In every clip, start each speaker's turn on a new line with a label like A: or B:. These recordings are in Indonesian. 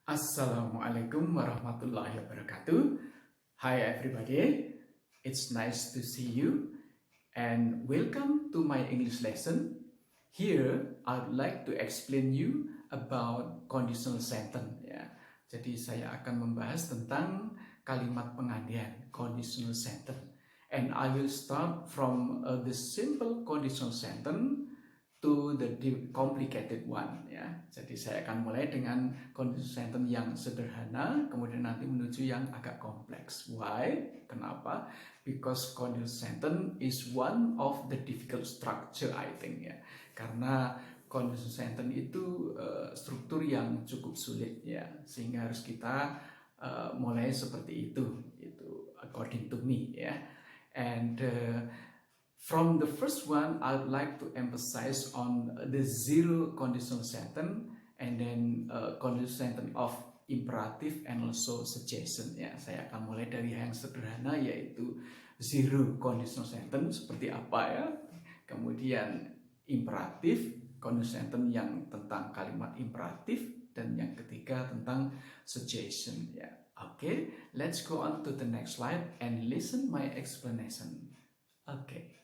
A: Assalamualaikum warahmatullahi wabarakatuh. Hi everybody, it's nice to see you and welcome to my English lesson. Here I would like to explain you about conditional sentence ya. Jadi saya akan membahas tentang kalimat penggantian conditional sentence. And I will start from the simple conditional sentence to the complicated one ya. Jadi saya akan mulai dengan conditional sentence yang sederhana, kemudian nanti menuju yang agak kompleks. Why? Kenapa? Because conditional sentence is one of the difficult structure I think ya. Karena conditional sentence itu struktur yang cukup sulit ya, sehingga harus kita mulai seperti itu according to me ya. And from the first one, I would like to emphasize on the zero conditional sentence and then conditional sentence of imperative and also suggestion ya. Saya akan mulai dari yang sederhana yaitu zero conditional sentence seperti apa ya. Kemudian imperatif, conditional sentence yang tentang kalimat imperatif, dan yang ketiga tentang suggestion ya. Okay, let's go on to the next slide and listen my explanation. Okay.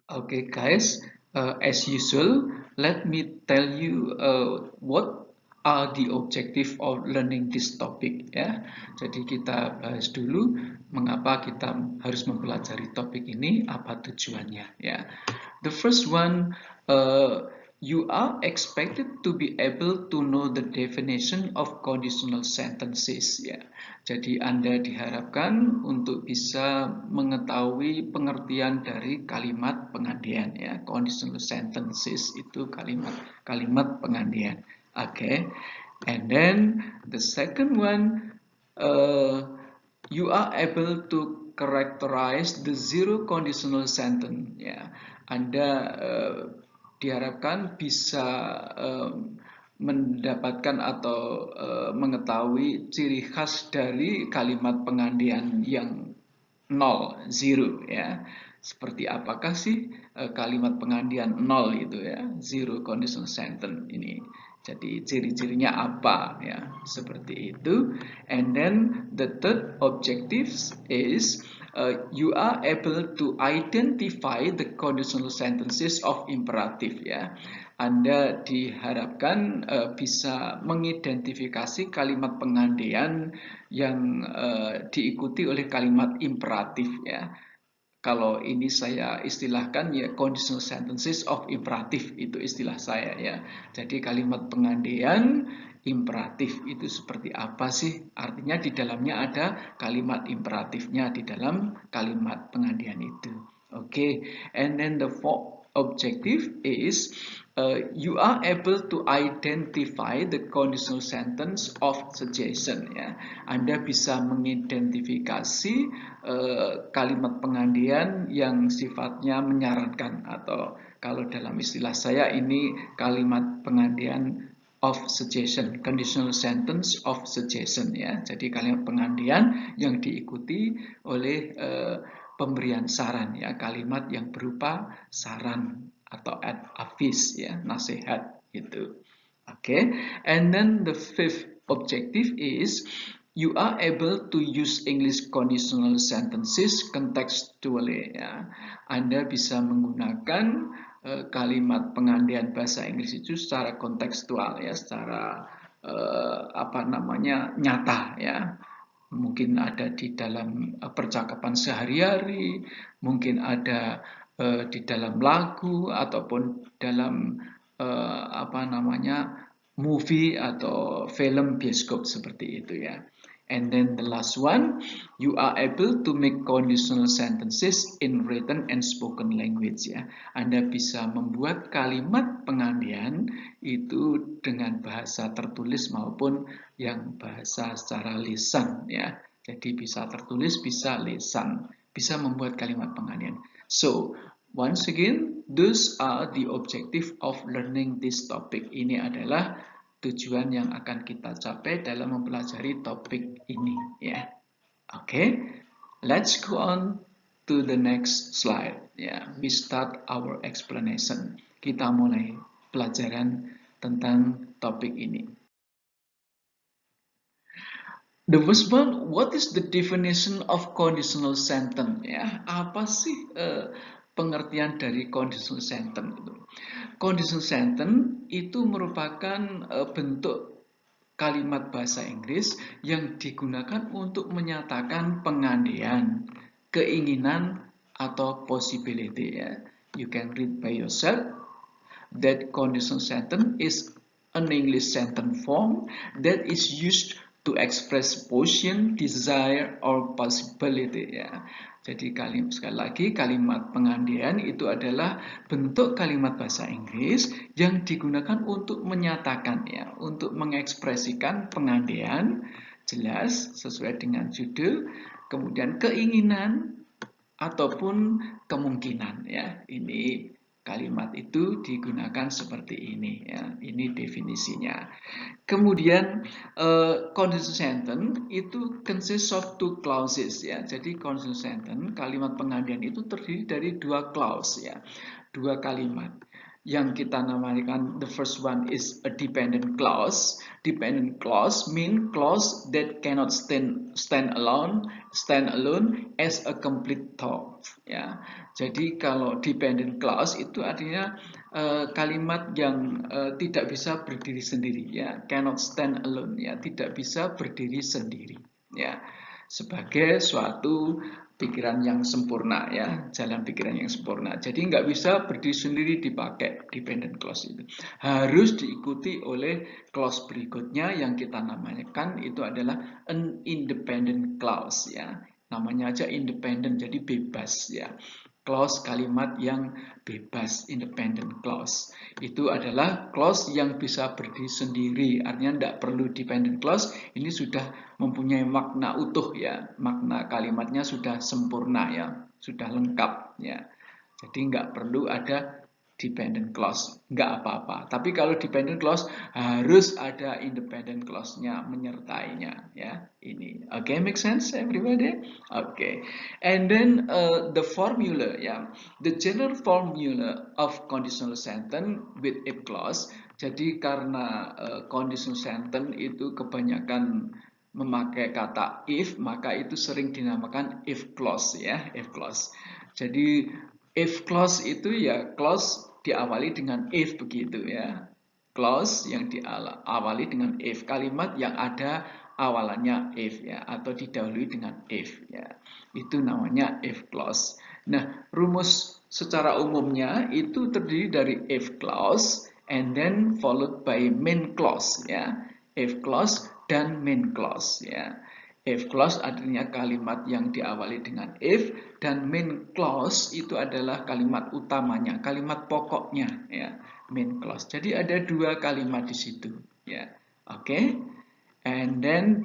B: Okay, guys, as usual, let me tell you what are the objective of learning this topic ya. Jadi kita bahas dulu mengapa kita harus mempelajari topik ini, apa tujuannya ya. The first one, you are expected to be able to know the definition of conditional sentences ya. Jadi Anda diharapkan untuk bisa mengetahui pengertian dari kalimat penggantian ya. Conditional sentences itu kalimat penggantian. Okay. And then the second one, you are able to characterize the zero conditional sentence ya. Anda diharapkan bisa mendapatkan atau mengetahui ciri khas dari kalimat penggantian yang nol, zero ya. Seperti apakah sih kalimat penggantian nol itu ya, zero conditional sentence ini. Jadi ciri-cirinya apa ya, seperti itu. And then the third objective is you are able to identify the conditional sentences of imperative ya. Anda diharapkan bisa mengidentifikasi kalimat penggantian yang diikuti oleh kalimat imperatif ya. Kalau ini saya istilahkan ya conditional sentences of imperative, itu istilah saya ya. Jadi kalimat penggantian imperatif itu seperti apa sih? Artinya di dalamnya ada kalimat imperatifnya di dalam kalimat penggantian itu. Okay, and then the fourth objective is you are able to identify the conditional sentence of suggestion ya. Anda bisa mengidentifikasi kalimat penggantian yang sifatnya menyarankan, atau kalau dalam istilah saya ini kalimat penggantian of suggestion, conditional sentence of suggestion ya. Jadi kalimat penggantian yang diikuti oleh pemberian saran ya, kalimat yang berupa saran atau advice ya, nasihat gitu. Okay, and then the fifth objective is you are able to use English conditional sentences contextually ya. Anda bisa menggunakan kalimat penggantian bahasa Inggris itu secara kontekstual ya, secara nyata ya. Mungkin ada di dalam percakapan sehari-hari, mungkin ada di dalam lagu ataupun dalam movie atau film bioskop seperti itu ya. And then the last one, you are able to make conditional sentences in written and spoken language ya. Anda bisa membuat kalimat penggantian itu dengan bahasa tertulis maupun yang bahasa secara lisan ya. Jadi bisa tertulis, bisa lisan, bisa membuat kalimat penggantian. So, once again, those are the objective of learning this topic. Ini adalah tujuan yang akan kita capai dalam mempelajari topik ini ya. Okay, let's go on to the next slide ya. We start our explanation. Kita mulai pelajaran tentang topik ini. The first one, what is the definition of conditional sentence? Ya, apa sih pengertian dari conditional sentence itu? Conditional sentence itu merupakan bentuk kalimat bahasa Inggris yang digunakan untuk menyatakan pengandaian, keinginan, atau possibility. Ya. You can read by yourself that conditional sentence is an English sentence form that is used to express position, desire, or possibility. Ya. Jadi sekali lagi kalimat pengandaian itu adalah bentuk kalimat bahasa Inggris yang digunakan untuk menyatakan ya, untuk mengekspresikan pengandaian jelas sesuai dengan judul, kemudian keinginan ataupun kemungkinan ya. Ini kalimat itu digunakan seperti ini ya. Ini definisinya. Kemudian conditional sentence itu consists of two clauses ya. Jadi conditional sentence kalimat pengandaian itu terdiri dari dua clause ya. Dua kalimat. Yang kita namakan the first one is a dependent clause. Dependent clause mean clause that cannot stand alone as a complete thought ya. Jadi kalau dependent clause itu artinya kalimat yang tidak bisa berdiri sendiri ya, cannot stand alone ya, tidak bisa berdiri sendiri ya, sebagai suatu pikiran yang sempurna ya, jalan pikiran yang sempurna. Jadi nggak bisa berdiri sendiri dipakai dependent clause itu. Harus diikuti oleh clause berikutnya yang kita namakan itu adalah an independent clause ya. Namanya aja independent, jadi bebas ya. Clause kalimat yang bebas, independent clause. Itu adalah clause yang bisa berdiri sendiri, artinya tidak perlu dependent clause, ini sudah mempunyai makna utuh ya, makna kalimatnya sudah sempurna ya, sudah lengkap ya. Jadi nggak perlu ada dependent clause, nggak apa-apa. Tapi kalau dependent clause harus ada independent clause-nya menyertainya ya. Ini, okay, make sense everybody? Okay, and then the formula ya, the general formula of conditional sentence with if clause. Jadi karena conditional sentence itu kebanyakan memakai kata if, maka itu sering dinamakan if clause ya, if clause. Jadi if clause itu ya clause diawali dengan if begitu ya. Clause yang diawali dengan if, kalimat yang ada awalannya if ya, atau didahului dengan if ya. Itu namanya if clause. Nah, rumus secara umumnya itu terdiri dari if clause and then followed by main clause ya. If clause dan main clause ya. If clause artinya kalimat yang diawali dengan if, dan main clause itu adalah kalimat utamanya, kalimat pokoknya ya, main clause. Jadi ada dua kalimat di situ ya. Okay? And then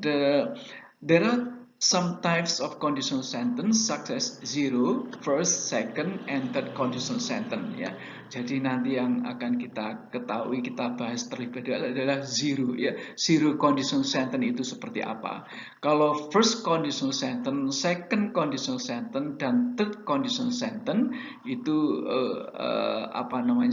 B: there are some types of conditional sentence such as zero, first, second, and third conditional sentence ya. Jadi nanti yang akan kita ketahui, kita bahas terlebih dahulu adalah zero ya. Zero conditional sentence itu seperti apa? Kalau first conditional sentence, second conditional sentence, dan third conditional sentence itu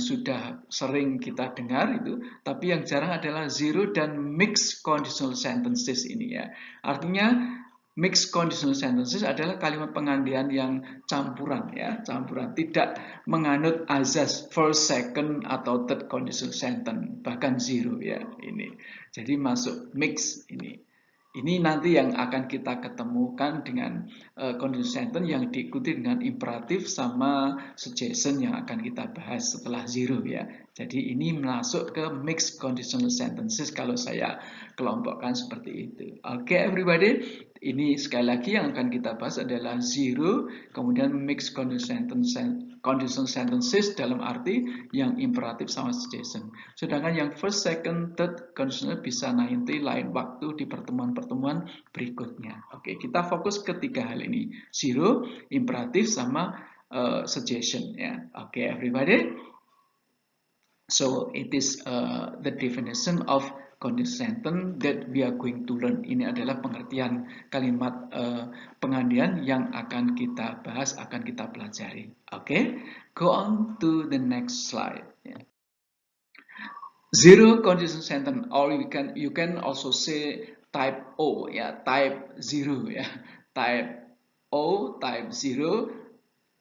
B: sudah sering kita dengar itu, tapi yang jarang adalah zero dan mixed conditional sentences ini ya. Artinya mixed conditional sentences adalah kalimat pengandaian yang campuran ya, campuran, tidak menganut azas first, second, atau third conditional sentence, bahkan zero ya ini. Jadi masuk mix ini. Ini nanti yang akan kita ketemukan dengan conditional sentence yang diikuti dengan imperatif sama suggestion yang akan kita bahas setelah zero ya. Jadi ini masuk ke mixed conditional sentences kalau saya kelompokkan seperti itu. Oke, everybody. Ini sekali lagi yang akan kita bahas adalah zero, kemudian mixed conditional sentences dalam arti yang imperatif sama suggestion. Sedangkan yang first, second, third conditional bisa nanti lain waktu di pertemuan-pertemuan berikutnya. Oke, kita fokus ke tiga hal ini. Zero, imperatif, sama suggestion ya. Oke, everybody. So it is the definition of conditional sentence that we are going to learn. Ini adalah pengertian kalimat pengandaian yang akan kita bahas, akan kita pelajari. Okay, go on to the next slide. Zero conditional sentence, or you can also say type O ya, type 0 ya. Type O, type 0,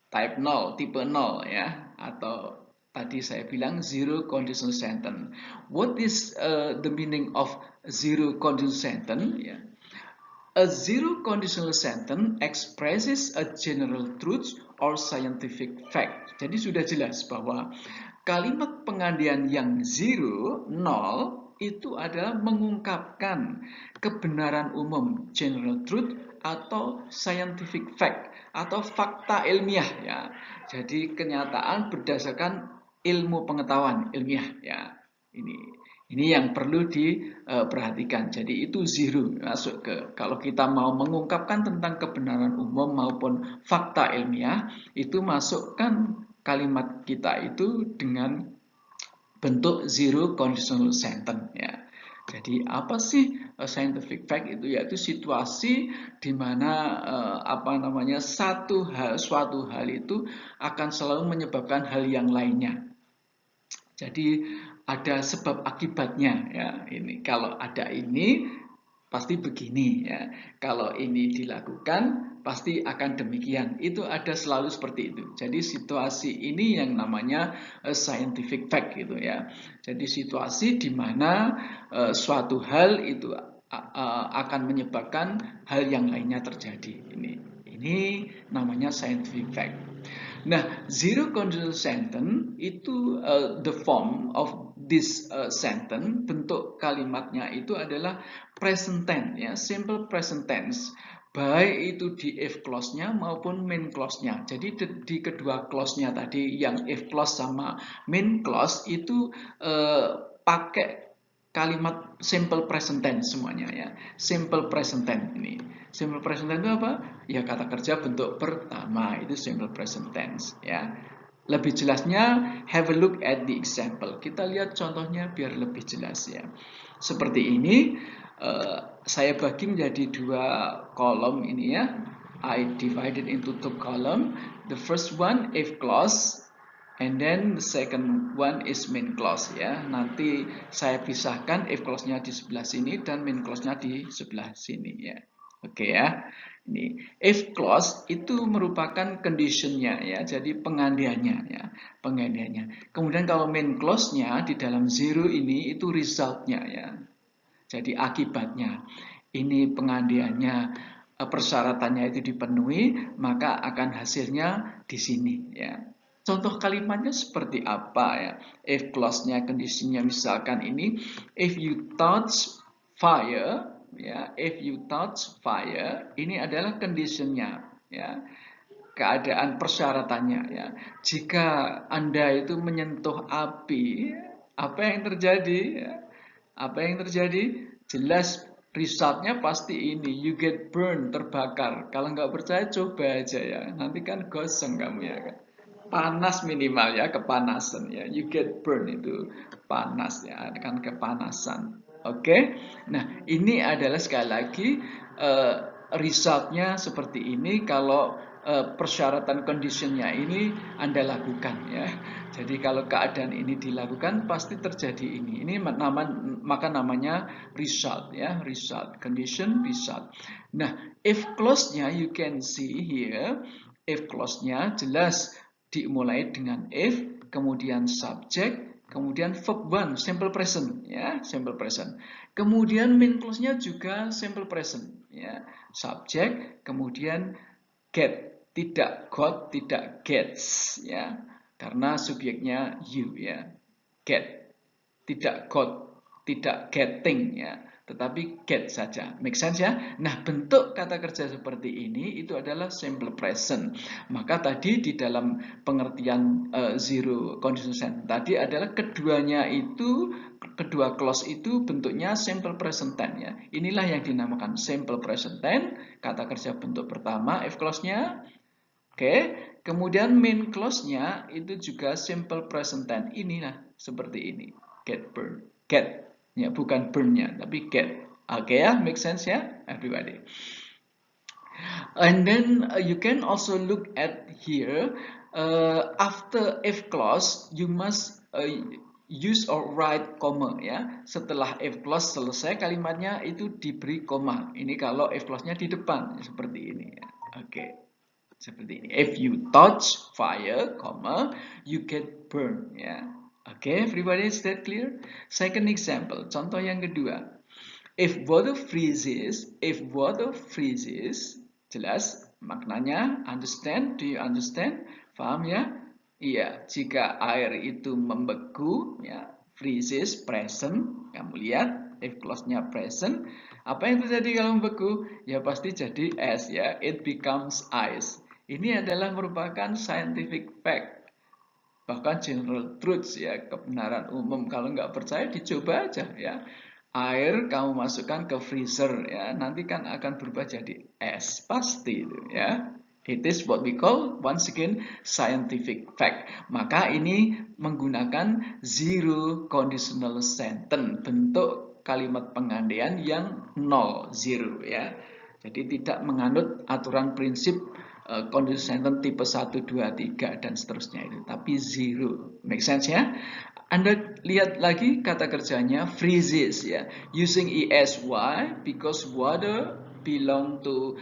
B: type 0, tipe 0 ya, atau tadi saya bilang zero conditional sentence. What is the meaning of zero conditional sentence? Ya. A zero conditional sentence expresses a general truth or scientific fact. Jadi sudah jelas bahwa kalimat pengandian yang zero, nol, itu adalah mengungkapkan kebenaran umum, general truth, atau scientific fact, atau fakta ilmiah ya. Jadi kenyataan berdasarkan ilmu pengetahuan ilmiah ya. Ini yang perlu diperhatikan. Jadi itu zero masuk ke. Kalau kita mau mengungkapkan tentang kebenaran umum maupun fakta ilmiah, itu masukkan kalimat kita itu dengan bentuk zero conditional sentence ya. Jadi apa sih scientific fact itu? Yaitu situasi di mana suatu hal itu akan selalu menyebabkan hal yang lainnya. Jadi ada sebab akibatnya ya. Ini kalau ada ini pasti begini ya. Kalau ini dilakukan pasti akan demikian. Itu ada selalu seperti itu. Jadi situasi ini yang namanya scientific fact gitu ya. Jadi situasi di mana suatu hal itu akan menyebabkan hal yang lainnya terjadi. Ini namanya scientific fact. Nah, zero conditional sentence itu the form of this sentence, bentuk kalimatnya itu adalah present tense ya, simple present tense. Baik itu di if clause-nya maupun main clause-nya. Jadi di kedua clause-nya tadi yang if clause sama main clause itu pakai kalimat simple present tense semuanya ya. Simple present tense ini. Simple present tense itu apa? Ya kata kerja bentuk pertama itu simple present tense ya. Lebih jelasnya have a look at the example. Kita lihat contohnya biar lebih jelas ya. Seperti ini saya bagi menjadi dua kolom ini ya. I divided into two column. The first one if clause and then the second one is main clause ya. Nanti saya pisahkan if clause-nya di sebelah sini dan main clause-nya di sebelah sini ya. Oke ya. Ini if clause itu merupakan condition-nya ya. Jadi pengandiannya ya, pengandiannya. Kemudian kalau main clause-nya di dalam zero ini itu result-nya ya. Jadi akibatnya. Ini pengandiannya, persyaratannya itu dipenuhi, maka akan hasilnya di sini ya. Contoh kalimatnya seperti apa ya? If clause-nya, kondisinya misalkan ini, if you touch fire, ya, if you touch fire, ini adalah condition-nya, ya, keadaan persyaratannya, ya. Jika Anda itu menyentuh api, apa yang terjadi? Ya? Apa yang terjadi? Jelas result-nya pasti ini, you get burn, terbakar. Kalau nggak percaya coba aja ya, nanti kan gosong kamu ya kan. Panas minimal ya, kepanasan ya. You get burn itu panas ya, kan kepanasan. Oke. Nah, ini adalah sekali lagi resultnya seperti ini kalau persyaratan conditionnya ini Anda lakukan ya. Jadi kalau keadaan ini dilakukan pasti terjadi ini. Ini maka namanya result ya, result, condition, result. Nah, if clause-nya you can see here, if clause-nya jelas dimulai dengan if, kemudian subject, kemudian verb one, simple present ya, simple present. Kemudian main clause-nya juga simple present ya, subject, kemudian get, tidak got, tidak gets ya. Karena subjeknya you ya, get, tidak got, tidak getting ya, tetapi get saja. Make sense ya? Nah, bentuk kata kerja seperti ini itu adalah simple present. Maka tadi di dalam pengertian zero conditional sentence tadi adalah keduanya itu, kedua clause itu bentuknya simple present tense ya. Inilah yang dinamakan simple present tense, kata kerja bentuk pertama if clause-nya. Oke, kemudian main clause-nya itu juga simple present tense. Inilah seperti ini. Get burn. Get. Ya, bukan burn-nya, tapi get. Oke ya, make sense ya, everybody. And then you can also look at here, after if clause, you must use or write comma ya. Setelah if clause selesai kalimatnya itu diberi koma. Ini kalau if clause-nya di depan seperti ini ya. Oke. Seperti ini. If you touch fire, comma, you get burned ya. Oke, everybody, is that clear? Second example, contoh yang kedua. If water freezes, jelas maknanya, understand? Do you understand? Paham ya? Iya, jika air itu membeku, ya, freezes, present, kamu lihat, if clause-nya present, apa yang terjadi kalau membeku? Ya pasti jadi es, ya, it becomes ice. Ini adalah merupakan scientific fact, bahkan general truths ya, kebenaran umum. Kalau nggak percaya dicoba aja ya. Air kamu masukkan ke freezer ya, nanti kan akan berubah jadi es, pasti itu ya. It is what we call once again scientific fact. Maka ini menggunakan zero conditional sentence, bentuk kalimat pengandaian yang nol, zero ya. Jadi tidak menganut aturan prinsip conditional sentence tipe 1, 2, 3 dan seterusnya itu, tapi zero. Make sense ya? Anda lihat lagi kata kerjanya freezes ya, using es. Why? Because water belong to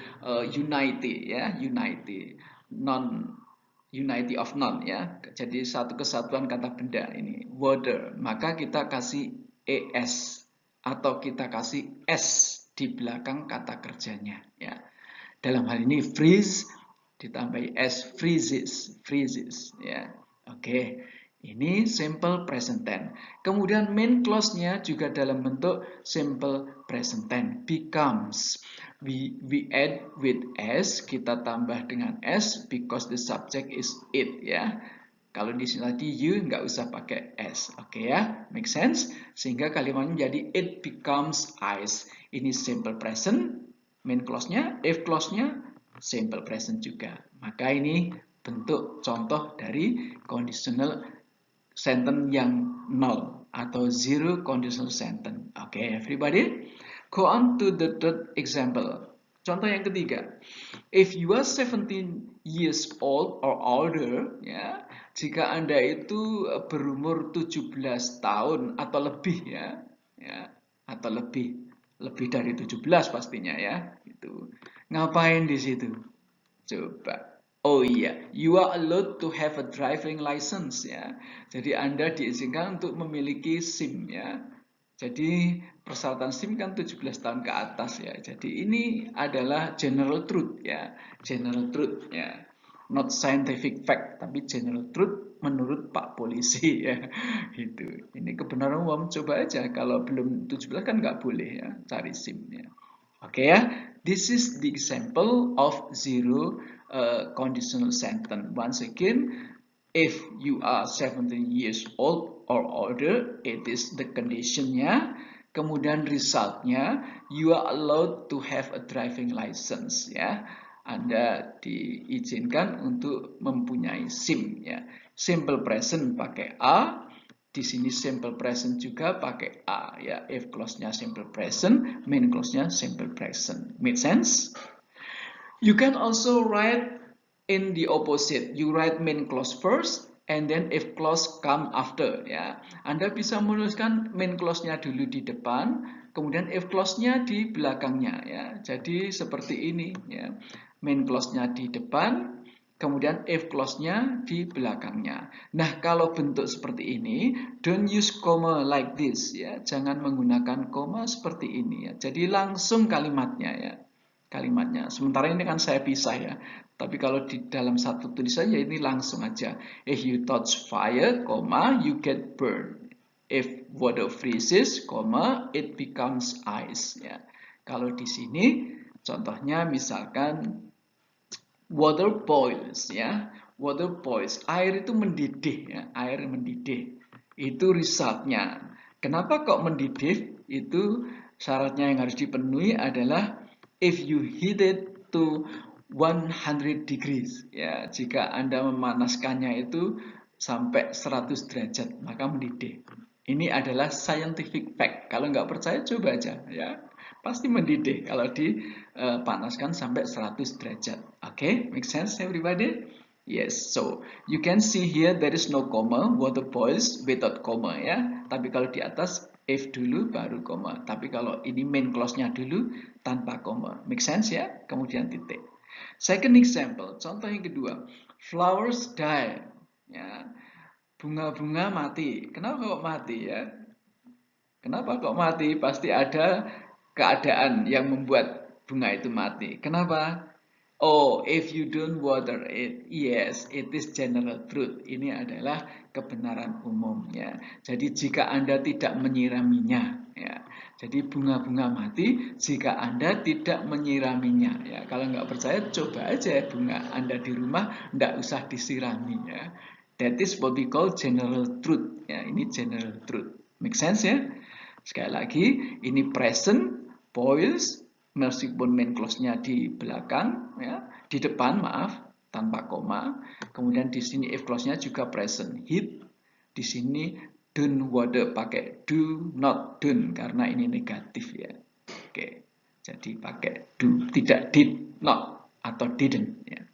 B: unity ya, unity, non unity of non ya. Jadi satu kesatuan kata benda ini water. Maka kita kasih es atau kita kasih s di belakang kata kerjanya ya. Dalam hal ini freeze ditambahi s, freezes ya. Oke. Ini simple present tense. Kemudian main clause-nya juga dalam bentuk simple present tense. Becomes. We add with s, kita tambah dengan s because the subject is it ya. Kalau di sini tadi you nggak usah pakai s. Oke ya, make sense? Sehingga kalimatnya menjadi it becomes ice. Ini simple present, main clause-nya, if clause-nya simple present juga. Maka ini bentuk contoh dari conditional sentence yang nol atau zero conditional sentence. Oke, everybody? Go on to the third example. Contoh yang ketiga. If you are 17 years old or older, ya, jika Anda itu berumur 17 tahun atau lebih ya, atau lebih dari 17 pastinya ya, itu. Ngapain di situ? Coba. Oh iya, you are allowed to have a driving license ya. Jadi Anda diizinkan untuk memiliki SIM ya. Jadi persyaratan SIM kan 17 tahun ke atas ya. Jadi ini adalah general truth ya. General truth ya. Not scientific fact, tapi general truth menurut Pak Polisi ya. Gitu. Ini kebenaran umum, coba aja kalau belum 17 kan nggak boleh ya cari SIM ya. Oke ya. This is the example of zero conditional sentence. Once again, if you are 17 years old or older, it is the conditionnya. Kemudian resultnya, you are allowed to have a driving license ya. Anda diizinkan untuk mempunyai SIM ya. Simple present pakai a. Di sini simple present juga pakai a ya. If clause-nya simple present, main clause-nya simple present. Make sense? You can also write in the opposite. You write main clause first and then if clause come after ya. Anda bisa menuliskan main clause-nya dulu di depan, kemudian if clause-nya di belakangnya ya. Jadi seperti ini ya. Main clause-nya di depan, kemudian if clause-nya di belakangnya. Nah, kalau bentuk seperti ini, don't use comma like this ya. Jangan menggunakan koma seperti ini ya. Jadi langsung kalimatnya ya. Kalimatnya. Sementara ini kan saya pisah ya. Tapi kalau di dalam satu tulisan ya ini langsung aja. If you touch fire, you get burned. If water freezes, it becomes ice ya. Kalau di sini contohnya misalkan water boils ya. Water boils, air itu mendidih ya, air mendidih. Itu resultnya. Kenapa kok mendidih? Itu syaratnya yang harus dipenuhi adalah if you heat it to 100 degrees ya, jika Anda memanaskannya itu sampai 100 derajat maka mendidih. Ini adalah scientific fact. Kalau nggak percaya coba aja ya. Pasti mendidih kalau dipanaskan sampai 100 derajat. Oke, make sense everybody? Yes, so you can see here there is no comma, water boils without comma ya. Tapi kalau di atas if dulu baru comma. Tapi kalau ini main clause-nya dulu tanpa comma. Make sense ya? Kemudian titik. Second example, contoh yang kedua. Flowers die. Ya. Bunga-bunga mati. Kenapa kok mati ya? Kenapa kok mati? Pasti ada keadaan yang membuat bunga itu mati. Kenapa? Oh, if you don't water it, yes, it is general truth. Ini adalah kebenaran umumnya. Jadi jika Anda tidak menyiraminya, ya. Jadi bunga-bunga mati jika Anda tidak menyiraminya. Ya, kalau nggak percaya, coba aja bunga Anda di rumah, nggak usah disirami. Ya. That is what we call general truth. Ya, ini general truth. Make sense ya? Sekali lagi, ini present, boils, meskipun main clause-nya di belakang, ya, di depan maaf, tanpa koma. Kemudian di sini if clause-nya juga present, hit. Di sini don't water pakai do not don't karena ini negatif ya. Oke, jadi pakai do, tidak did not atau didn't ya.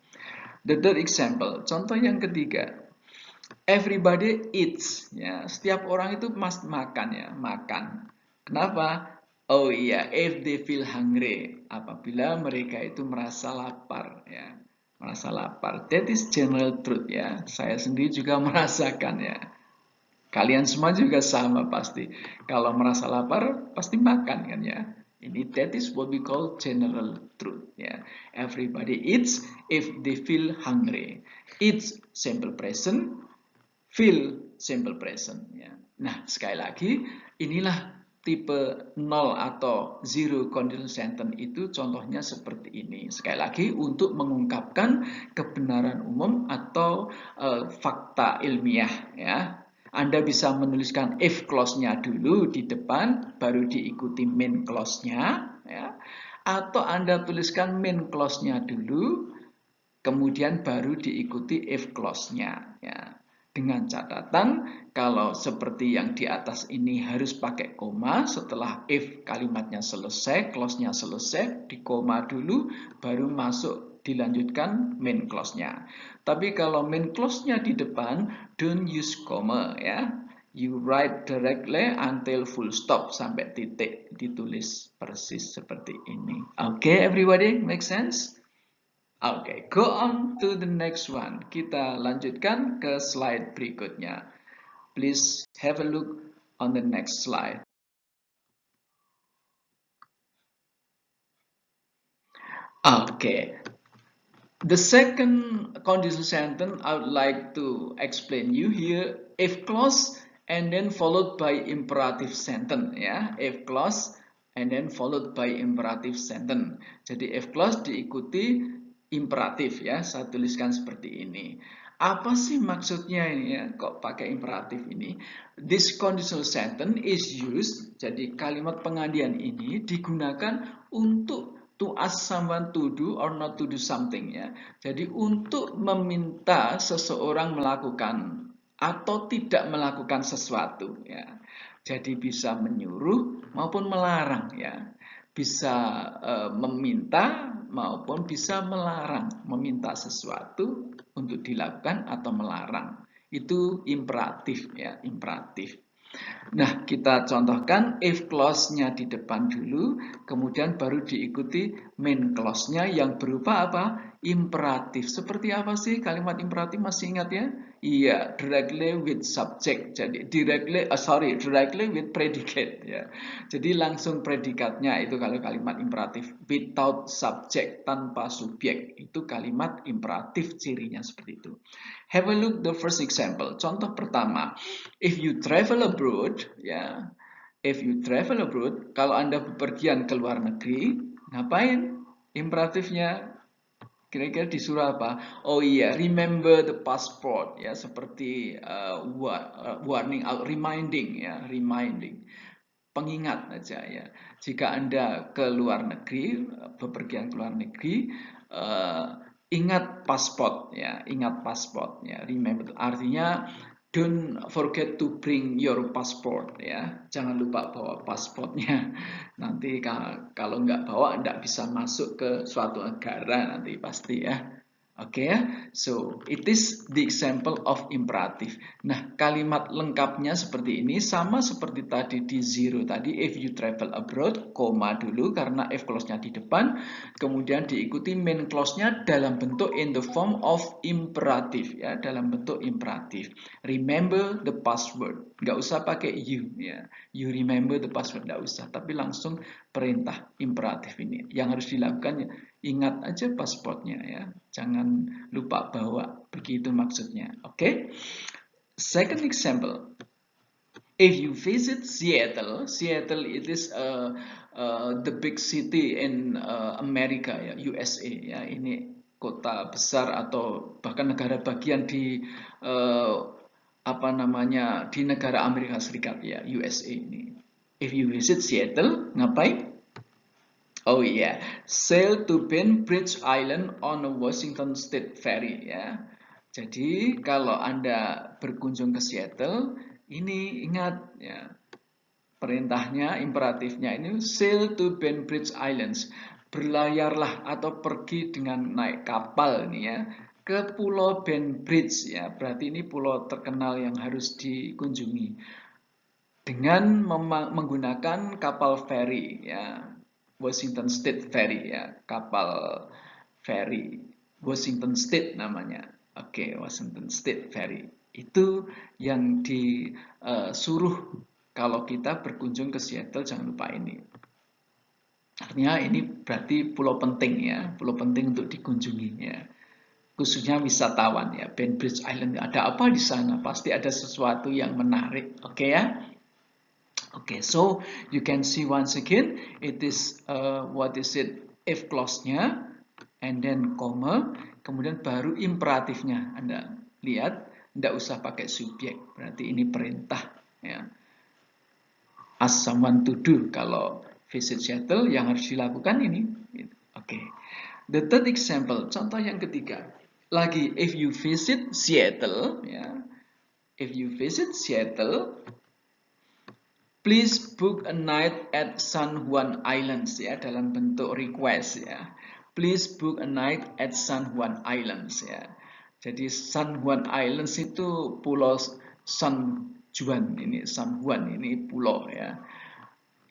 B: The third example, contoh yang ketiga. Everybody eats ya, setiap orang itu must makan ya, makan. Kenapa? Oh iya, if they feel hungry, apabila mereka itu merasa lapar ya, merasa lapar. That is general truth ya. Saya sendiri juga merasakan ya. Kalian semua juga sama pasti. Kalau merasa lapar pasti makan kan ya. Ini that is what we call general truth ya. Everybody eats if they feel hungry. Eats simple present, feel simple present ya. Nah, sekali lagi inilah tipe 0 atau zero conditional sentence itu contohnya seperti ini. Sekali lagi untuk mengungkapkan kebenaran umum atau fakta ilmiah ya. Anda bisa menuliskan if clause-nya dulu di depan baru diikuti main clause-nya ya. Atau Anda tuliskan main clause-nya dulu kemudian baru diikuti if clause-nya ya. Dengan catatan kalau seperti yang di atas ini harus pakai koma setelah if kalimatnya selesai, clause-nya selesai, di koma dulu baru masuk dilanjutkan main clause-nya. Tapi kalau main clause-nya di depan, don't use comma ya. You write directly until full stop sampai titik ditulis persis seperti ini. Okay, everybody, make sense? Oke, go on to the next one. Kita lanjutkan ke slide berikutnya. Please have a look on the next slide. Okay. The second conditional sentence I would like to explain you here, if clause and then followed by imperative sentence ya. If clause and then followed by imperative sentence. Jadi if clause diikuti imperatif ya, saya tuliskan seperti ini. Apa sih maksudnya ini ya, kok pakai imperatif ini? This conditional sentence is used, jadi kalimat pengandian ini digunakan untuk to ask someone to do or not to do something ya. Jadi untuk meminta seseorang melakukan atau tidak melakukan sesuatu ya. Jadi bisa menyuruh maupun melarang ya. Bisa meminta maupun bisa melarang, meminta sesuatu untuk dilakukan atau melarang. Itu imperatif ya, imperatif. Nah, kita contohkan if clause-nya di depan dulu, kemudian baru diikuti main clause-nya yang berupa apa? Imperatif. Seperti apa sih kalimat imperatif, masih ingat ya? Iya, directly with subject. Jadi directly with predicate ya. Jadi langsung predikatnya itu kalau kalimat imperatif without subject, tanpa subjek. Itu kalimat imperatif cirinya seperti itu. Have a look the first example. Contoh pertama, if you travel abroad, ya, if you travel abroad, kalau Anda bepergian ke luar negeri, ngapain? Imperatifnya kira-kira disuruh apa? Oh iya, remember the passport, ya, seperti warning, reminding, ya, reminding. Pengingat aja ya. Jika Anda ke luar negeri, bepergian ke luar negeri, ingat pasport ya, ingat pasport ya. Remember artinya don't forget to bring your passport ya. Jangan lupa bawa pasportnya. Nanti kalau nggak bawa nggak bisa masuk ke suatu negara nanti pasti ya. Oke ya, so it is the example of imperative. Nah, kalimat lengkapnya seperti ini, sama seperti tadi di zero tadi, if you travel abroad, koma dulu karena if clause-nya di depan, kemudian diikuti main clause-nya dalam bentuk in the form of imperative ya, dalam bentuk imperatif. Remember the password, nggak usah pakai you ya, you remember the password nggak usah, tapi langsung perintah imperatif ini. Yang harus dilakukan ya, ingat aja pasportnya ya, jangan lupa bawa, begitu maksudnya. Oke. Second example, if you visit Seattle, Seattle it is the big city in America ya, USA ya, ini kota besar atau bahkan negara bagian di apa namanya, di negara Amerika Serikat ya, USA ini. If you visit Seattle, ngapain? Oh iya, sail to Bainbridge Island on a Washington State Ferry ya. Jadi kalau Anda berkunjung ke Seattle, ini ingat ya, perintahnya, imperatifnya ini sail to Bainbridge Islands. Berlayarlah atau pergi dengan naik kapal nih ya ke Pulau Bainbridge ya. Berarti ini pulau terkenal yang harus dikunjungi dengan menggunakan kapal feri ya, Washington State Ferry ya, kapal feri Washington State namanya. Oke, Washington State Ferry itu yang disuruh kalau kita berkunjung ke Seattle, jangan lupa ini. Artinya ini berarti pulau penting ya, pulau penting untuk dikunjungi ya. Khususnya wisatawan ya, Bainbridge Island, ada apa di sana? Pasti ada sesuatu yang menarik. Oke ya. Okay, so you can see once again, it is what is it, if clause-nya, and then comma, kemudian baru imperatifnya. Anda lihat, tidak usah pakai subjek, berarti ini perintah. Ya. Ask someone to do, kalau visit Seattle yang harus dilakukan ini. Oke, the third example, contoh yang ketiga. Lagi, if you visit Seattle, ya, if you visit Seattle, please book a night at San Juan Islands ya, dalam bentuk request ya. Please book a night at San Juan Islands ya. Jadi San Juan Islands itu pulau San Juan ini, San Juan ini pulau ya.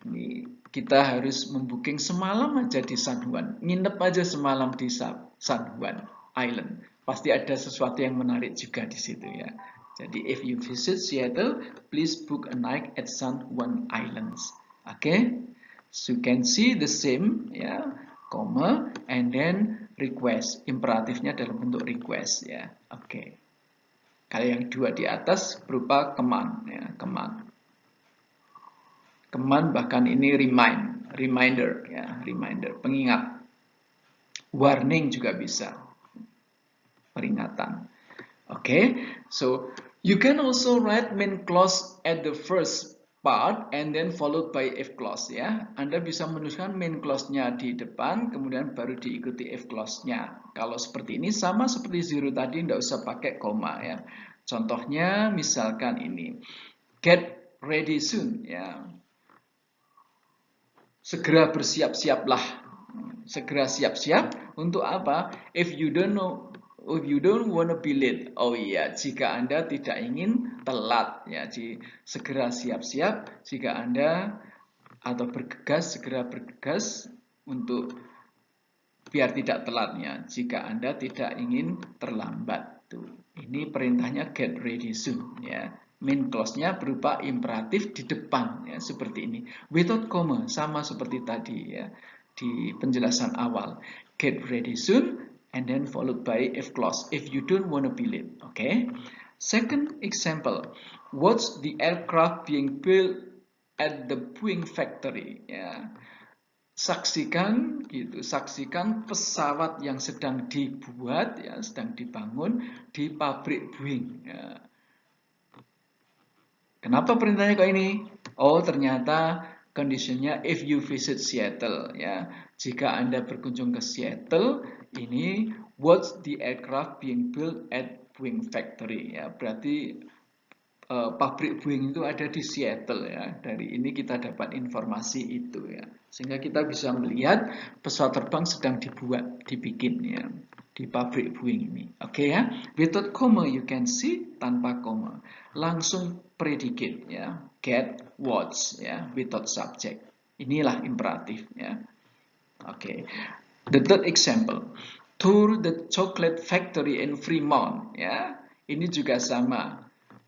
B: Ini kita harus membooking semalam aja di San Juan, nginep aja semalam di San Juan Island. Pasti ada sesuatu yang menarik juga di situ ya. Jadi if you visit Seattle, please book a night at San Juan Islands. Okay, so you can see the same ya, comma and then request. Imperatifnya dalam bentuk request ya. Okay. Kalau yang dua di atas berupa command ya, command. Command bahkan ini reminder ya, reminder, pengingat. Warning juga bisa. Peringatan. Okay, so you can also write main clause at the first part and then followed by if clause ya. Anda bisa menuliskan main clause-nya di depan, kemudian baru diikuti if clause-nya. Kalau seperti ini sama seperti zero tadi, tidak usah pakai koma ya. Contohnya misalkan ini, get ready soon ya. Segera bersiap-siaplah. Segera siap-siap untuk apa? If you don't wanna be late. Oh iya, jika Anda tidak ingin telat ya, segera siap-siap jika Anda atau bergegas, segera bergegas untuk biar tidak telatnya. Jika Anda tidak ingin terlambat tuh. Ini perintahnya get ready soon ya. Main clause-nya berupa imperatif di depan ya, seperti ini. Without comma, sama seperti tadi ya di penjelasan awal. Get ready soon and then followed by if clause. If you don't wanna be late, okay? Second example, watch the aircraft being built at the Boeing factory ya. Saksikan gitu, saksikan pesawat yang sedang dibuat ya, sedang dibangun di pabrik Boeing ya. Kenapa perintahnya kok ini? Oh, ternyata conditionnya if you visit Seattle ya. Jika Anda berkunjung ke Seattle, ini watch the aircraft being built at Boeing factory ya. Berarti pabrik Boeing itu ada di Seattle ya. Dari ini kita dapat informasi itu ya. Sehingga kita bisa melihat pesawat terbang sedang dibuat, dibikin ya. di pabrik Boeing ini. Oke ya. Without comma you can see, tanpa koma. Langsung predicate ya. Get, watch ya, without subject. Inilah imperatif ya. Oke. The third example. Tour the chocolate factory in Fremont ya. Ini juga sama.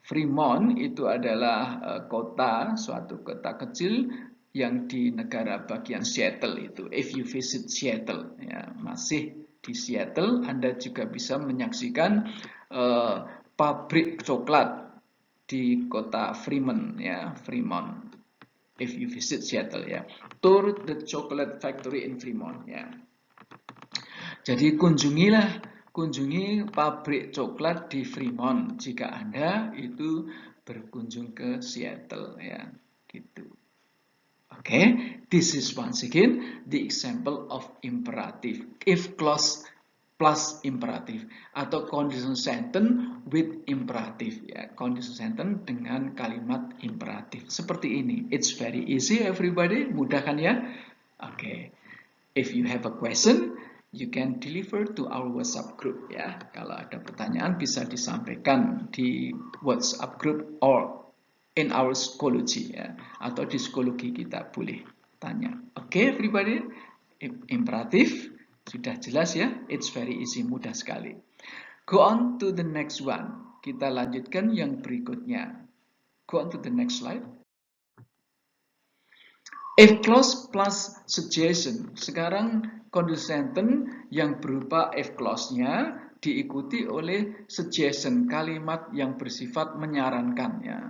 B: Fremont itu adalah kota, suatu kota kecil yang di negara bagian Seattle itu. If you visit Seattle ya, masih di Seattle, Anda juga bisa menyaksikan pabrik coklat di kota Fremont ya, Fremont. If you visit Seattle ya, tour the chocolate factory in Fremont ya. Jadi kunjungi pabrik coklat di Fremont jika Anda itu berkunjung ke Seattle ya, gitu. Okay, this is once again the example of imperative. If clause plus imperative atau conditional sentence with imperative ya, conditional sentence dengan kalimat imperatif seperti ini. It's very easy everybody, mudah kan ya? Okay, if you have a question, you can deliver to our WhatsApp group ya. Kalau ada pertanyaan bisa disampaikan di WhatsApp group or in our Schoology ya, atau di Schoology kita boleh tanya. Oke, everybody, imperatif sudah jelas ya. It's very easy, mudah sekali. Go on to the next one. Kita lanjutkan yang berikutnya. Go on to the next slide. If clause plus suggestion. Sekarang conditional sentence yang berupa if clause-nya diikuti oleh suggestion, kalimat yang bersifat menyarankan ya.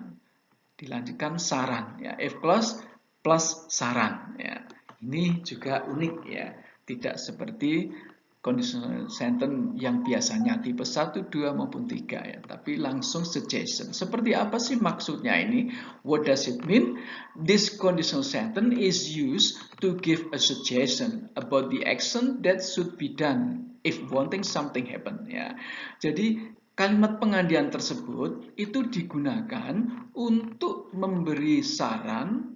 B: Dilanjutkan saran ya, if clause plus saran ya. Ini juga unik ya, tidak seperti conditional sentence yang biasanya tipe 1, 2 maupun 3 ya, tapi langsung suggestion. Seperti apa sih maksudnya ini? What does it mean? This conditional sentence is used to give a suggestion about the action that should be done if wanting something happen ya. Jadi kalimat pengandian tersebut itu digunakan untuk memberi saran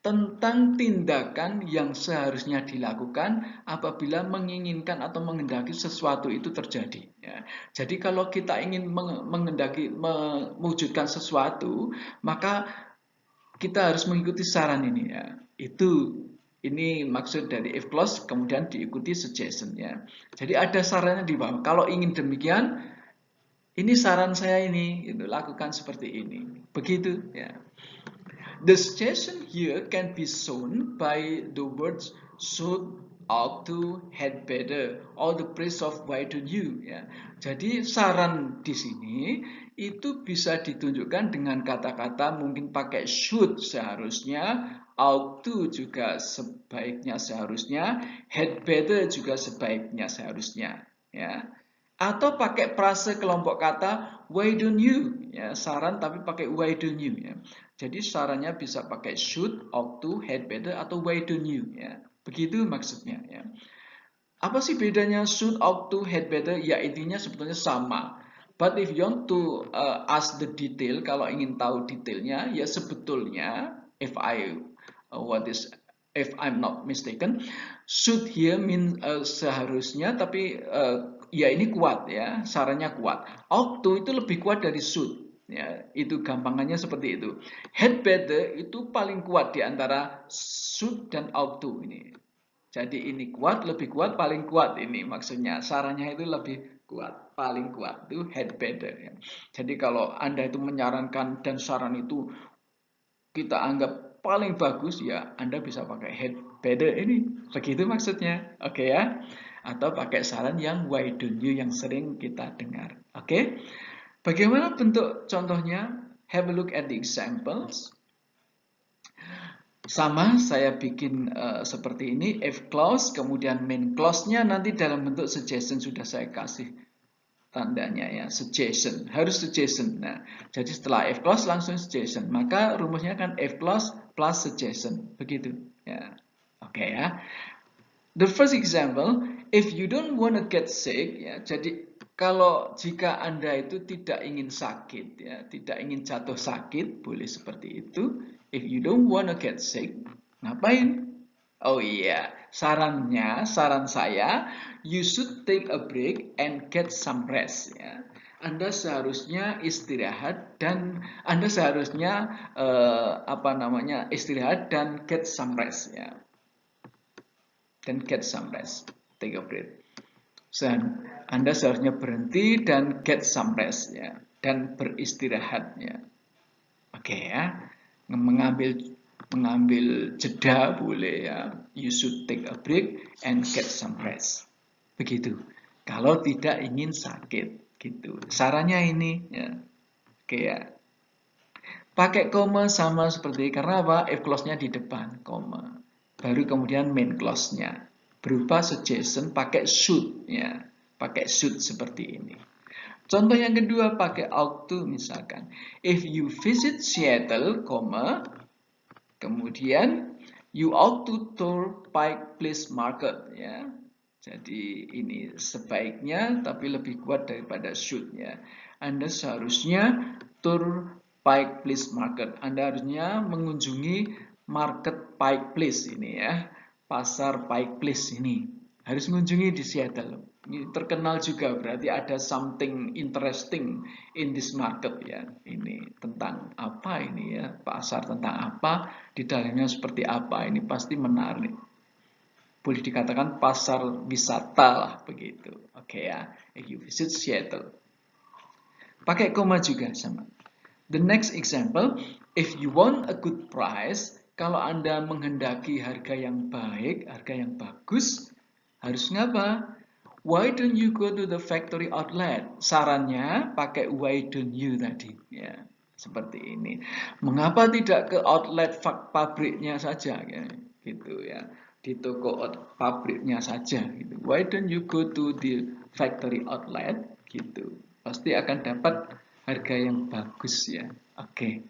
B: tentang tindakan yang seharusnya dilakukan apabila menginginkan atau menghendaki sesuatu itu terjadi. Ya. Jadi kalau kita ingin menghendaki mewujudkan sesuatu, maka kita harus mengikuti saran ini. Ya. Ini maksud dari if clause, kemudian diikuti suggestion. Ya. Jadi ada sarannya di bawah. Kalau ingin demikian, ini saran saya ini, itu lakukan seperti ini. Begitu ya. The suggestion here can be shown by the words should, ought to, had better, or the praise of why don't you. Ya. Jadi saran di sini itu bisa ditunjukkan dengan kata-kata mungkin pakai should seharusnya, ought to juga sebaiknya seharusnya, had better juga sebaiknya seharusnya. Ya. Atau pakai frase kelompok kata why don't you ya, saran tapi pakai why don't you ya. Jadi sarannya bisa pakai should, ought to, had better atau why don't you ya. Begitu maksudnya ya. Apa sih bedanya should, ought to, had better? Ya intinya sebetulnya sama. But if you want to ask the detail, kalau ingin tahu detailnya ya sebetulnya if I'm not mistaken, should here mean seharusnya, tapi ya ini kuat ya, sarannya kuat. Ought to itu lebih kuat dari should. Ya, itu gampangannya seperti itu. Had better itu paling kuat di antara should dan ought to ini. Jadi ini kuat, lebih kuat, paling kuat ini maksudnya. Sarannya itu lebih kuat, paling kuat itu had better. Ya. Jadi kalau Anda itu menyarankan dan saran itu kita anggap paling bagus ya, Anda bisa pakai had better ini. Begitu maksudnya. Oke ya. Atau pakai saran yang why don't you yang sering kita dengar. Oke. Bagaimana bentuk contohnya? Have a look at the examples. Sama, saya bikin seperti ini, if clause, kemudian main clause-nya nanti dalam bentuk suggestion sudah saya kasih tandanya ya, suggestion, harus suggestion. Nah, jadi setelah if clause langsung suggestion, maka rumusnya kan if clause plus suggestion, begitu ya. Oke ya. The first example, if you don't wanna get sick, ya, jadi kalau jika Anda itu tidak ingin sakit, ya, tidak ingin jatuh sakit, boleh seperti itu. If you don't wanna get sick, ngapain? Oh iya, saran saya, you should take a break and get some rest. Ya. Anda seharusnya istirahat dan Anda seharusnya istirahat dan get some rest. Ya. Dan get some rest, take a break. Anda seharusnya berhenti dan get some rest, ya, dan beristirahat, ya. Oke, ya, mengambil jeda boleh, ya. You should take a break and get some rest. Begitu. Kalau tidak ingin sakit, gitu. Sarannya ini, ya. Oke, ya. Pakai koma sama seperti karena apa? If clause-nya di depan, koma. Baru kemudian main clause-nya. Berupa suggestion pakai should, ya. Pakai should seperti ini. Contoh yang kedua pakai ought to misalkan. If you visit Seattle, kemudian you ought to tour Pike Place Market, ya. Jadi ini sebaiknya tapi lebih kuat daripada should, ya. Anda seharusnya tour Pike Place Market. Anda harusnya mengunjungi market Pike Place ini, ya. Pasar Pike Place ini. Harus mengunjungi di Seattle. Ini terkenal juga, berarti ada something interesting in this market, ya. Ini tentang apa ini, ya, pasar tentang apa, di dalamnya seperti apa, ini pasti menarik. Boleh dikatakan pasar wisata lah, begitu. Oke, ya, if you visit Seattle. Pakai koma juga sama. The next example, if you want a good price, kalau Anda menghendaki harga yang baik, harga yang bagus, harus ngapa? Why don't you go to the factory outlet? Sarannya pakai why don't you tadi, ya. Seperti ini. Mengapa tidak ke outlet pabriknya saja, ya? Gitu, ya. Di toko pabriknya saja, gitu. Why don't you go to the factory outlet? Gitu. Pasti akan dapat harga yang bagus, ya. Oke.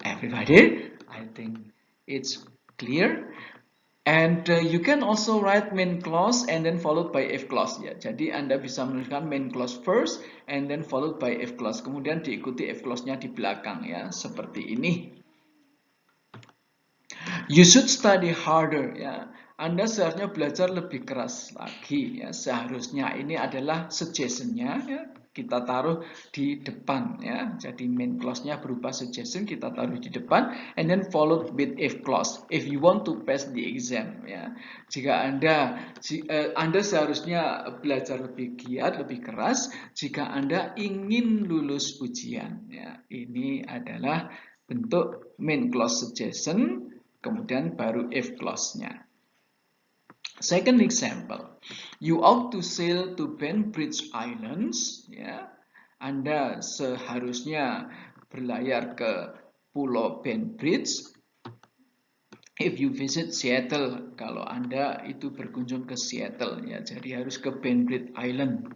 B: Everybody, I think it's clear. And you can also write main clause and then followed by if clause, ya. Jadi Anda bisa menuliskan main clause first and then followed by if clause. Kemudian diikuti if clause-nya di belakang, ya, seperti ini. You should study harder, ya. Anda seharusnya belajar lebih keras lagi, ya. Seharusnya ini adalah suggestion-nya, ya. Kita taruh di depan, ya. Jadi main clause-nya berupa suggestion, kita taruh di depan and then followed with if clause. If you want to pass the exam, ya. Jika Anda seharusnya belajar lebih giat, lebih keras jika Anda ingin lulus ujian, ya. Ini adalah bentuk main clause suggestion, kemudian baru if clause-nya. Second example, you ought to sail to Bainbridge Islands, ya. Anda seharusnya berlayar ke Pulau Bainbridge. If you visit Seattle, kalau Anda itu berkunjung ke Seattle, ya, jadi harus ke Bainbridge Island.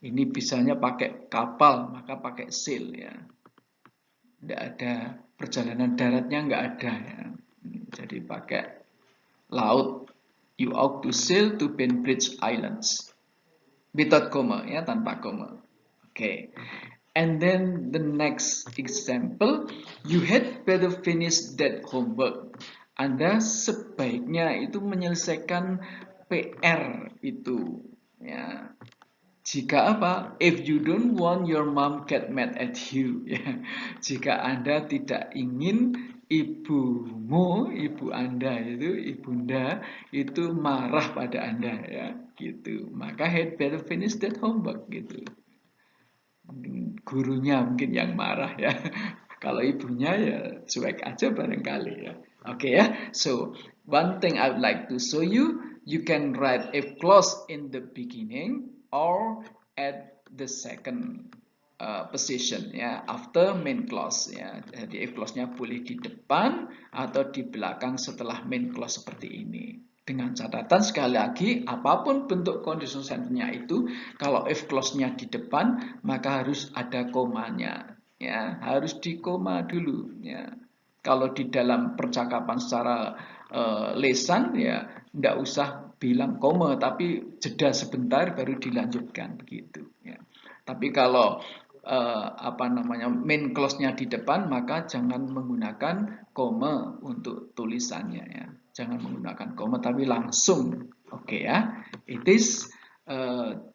B: Ini bisanya pakai kapal, maka pakai sail, ya. Tidak ada perjalanan daratnya, nggak ada, ya. Jadi pakai laut. You ought to sail to Bainbridge Islands. Without comma, ya, tanpa koma. Okay. And then the next example, you had better finish that homework. Anda sebaiknya itu menyelesaikan PR itu, ya. Jika apa? If you don't want your mom get mad at you, ya. Jika Anda tidak ingin ibu Anda itu, ibunda itu marah pada Anda, ya, gitu. Maka had better finish that homework, gitu. Gurunya mungkin yang marah, ya. Kalau ibunya ya cuek aja barangkali, ya. Oke, ya. So, one thing I would like to show you, you can write if clause in the beginning or at the second position, ya, after main clause, ya. Jadi if clause-nya boleh di depan atau di belakang setelah main clause seperti ini. Dengan catatan sekali lagi, apapun bentuk conditional sentence-nya itu, kalau if clause-nya di depan, maka harus ada komanya, ya, harus di koma dulu, ya. Kalau di dalam percakapan secara lesan, ya, tidak usah bilang koma, tapi jeda sebentar baru dilanjutkan, begitu, ya. Tapi kalau main clause-nya di depan, maka jangan menggunakan koma untuk tulisannya ya. Jangan menggunakan koma tapi langsung. Oke ya. It is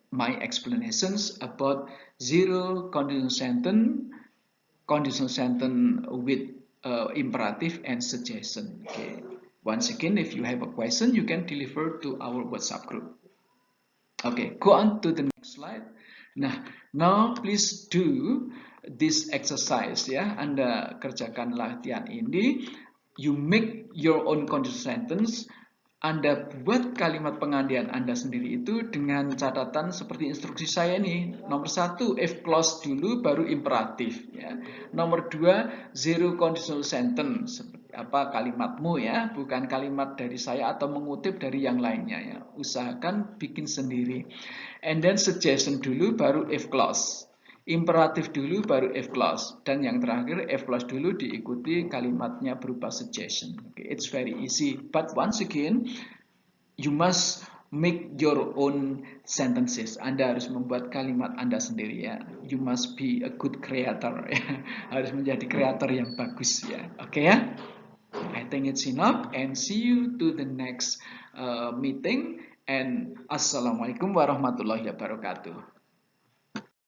B: my explanations about zero conditional sentence with imperative and suggestion. Okay. Once again, if you have a question, you can deliver to our WhatsApp group. Okay, go on to the next slide. Now please do this exercise ya. Anda kerjakan latihan ini. You make your own conditional sentence. Anda buat kalimat pengandian Anda sendiri itu dengan catatan seperti instruksi saya nih. Nomor 1, if clause dulu baru imperatif ya. Nomor 2, zero conditional sentence. Seperti apa kalimatmu ya, bukan kalimat dari saya atau mengutip dari yang lainnya ya. Usahakan bikin sendiri. And then suggestion dulu baru if clause. Imperatif dulu baru if clause, dan yang terakhir if clause dulu diikuti kalimatnya berupa suggestion. Okay, it's very easy, but once again you must make your own sentences. Anda harus membuat kalimat Anda sendiri ya. You must be a good creator ya. Harus menjadi kreator yang bagus ya. Oke ya. I think it's enough, and see you to the next meeting, and assalamualaikum warahmatullahi wabarakatuh.